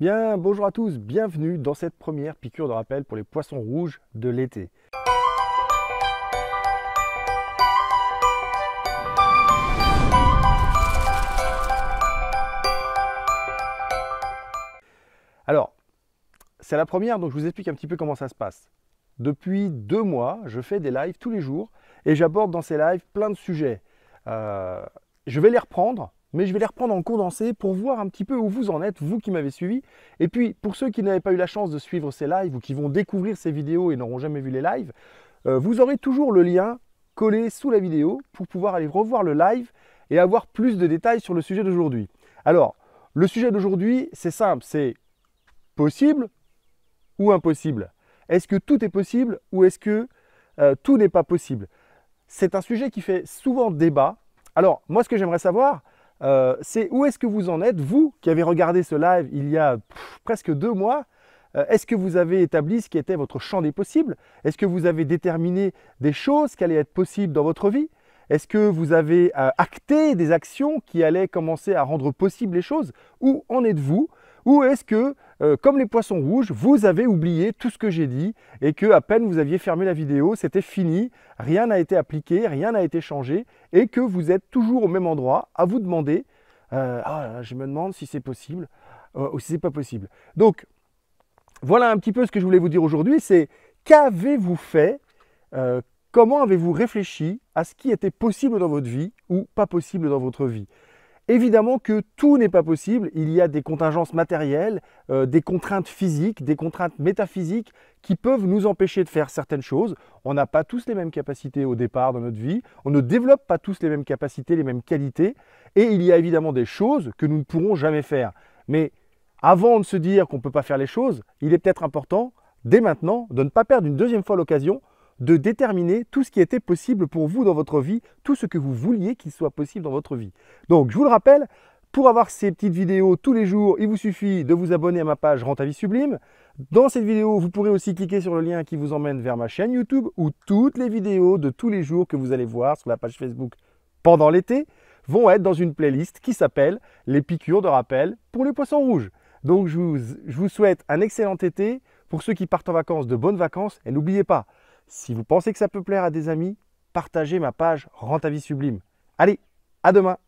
Bien, bonjour à tous, bienvenue dans cette première piqûre de rappel pour les poissons rouges de l'été. Alors, c'est la première, donc je vous explique un petit peu comment ça se passe. Depuis 2 mois, je fais des lives tous les jours et j'aborde dans ces lives plein de sujets. Je vais les reprendre, mais je vais les reprendre en condensé pour voir un petit peu où vous en êtes, vous qui m'avez suivi. Et puis, pour ceux qui n'avaient pas eu la chance de suivre ces lives ou qui vont découvrir ces vidéos et n'auront jamais vu les lives, vous aurez toujours le lien collé sous la vidéo pour pouvoir aller revoir le live et avoir plus de détails sur le sujet d'aujourd'hui. Alors, le sujet d'aujourd'hui, c'est simple, c'est possible ou impossible? Est-ce que tout est possible ou est-ce que tout n'est pas possible? C'est un sujet qui fait souvent débat. Alors, moi, ce que j'aimerais savoir, c'est où est-ce que vous en êtes, vous qui avez regardé ce live il y a presque 2 mois. Est-ce que vous avez établi ce qui était votre champ des possibles? Est-ce que vous avez déterminé des choses qui allaient être possibles dans votre vie? Est-ce que vous avez acté des actions qui allaient commencer à rendre possible les choses? Où en êtes-vous? Ou est-ce que, comme les poissons rouges, vous avez oublié tout ce que j'ai dit et que à peine vous aviez fermé la vidéo, c'était fini, rien n'a été appliqué, rien n'a été changé et que vous êtes toujours au même endroit à vous demander je me demande si c'est possible ou si c'est pas possible. Donc, voilà un petit peu ce que je voulais vous dire aujourd'hui, c'est qu'avez-vous fait, comment avez-vous réfléchi à ce qui était possible dans votre vie ou pas possible dans votre vie? Évidemment que tout n'est pas possible, il y a des contingences matérielles, des contraintes physiques, des contraintes métaphysiques qui peuvent nous empêcher de faire certaines choses. On n'a pas tous les mêmes capacités au départ dans notre vie, on ne développe pas tous les mêmes capacités, les mêmes qualités, et il y a évidemment des choses que nous ne pourrons jamais faire. Mais avant de se dire qu'on ne peut pas faire les choses, il est peut-être important, dès maintenant, de ne pas perdre une deuxième fois l'occasion de déterminer tout ce qui était possible pour vous dans votre vie, tout ce que vous vouliez qu'il soit possible dans votre vie. Donc, je vous le rappelle, pour avoir ces petites vidéos tous les jours, il vous suffit de vous abonner à ma page Rends ta vie sublime. Dans cette vidéo, vous pourrez aussi cliquer sur le lien qui vous emmène vers ma chaîne YouTube où toutes les vidéos de tous les jours que vous allez voir sur la page Facebook pendant l'été vont être dans une playlist qui s'appelle « Les piqûres de rappel pour les poissons rouges ». Donc, je vous souhaite un excellent été. Pour ceux qui partent en vacances, de bonnes vacances. Et n'oubliez pas, si vous pensez que ça peut plaire à des amis, partagez ma page Rends ta vie sublime. Allez, à demain!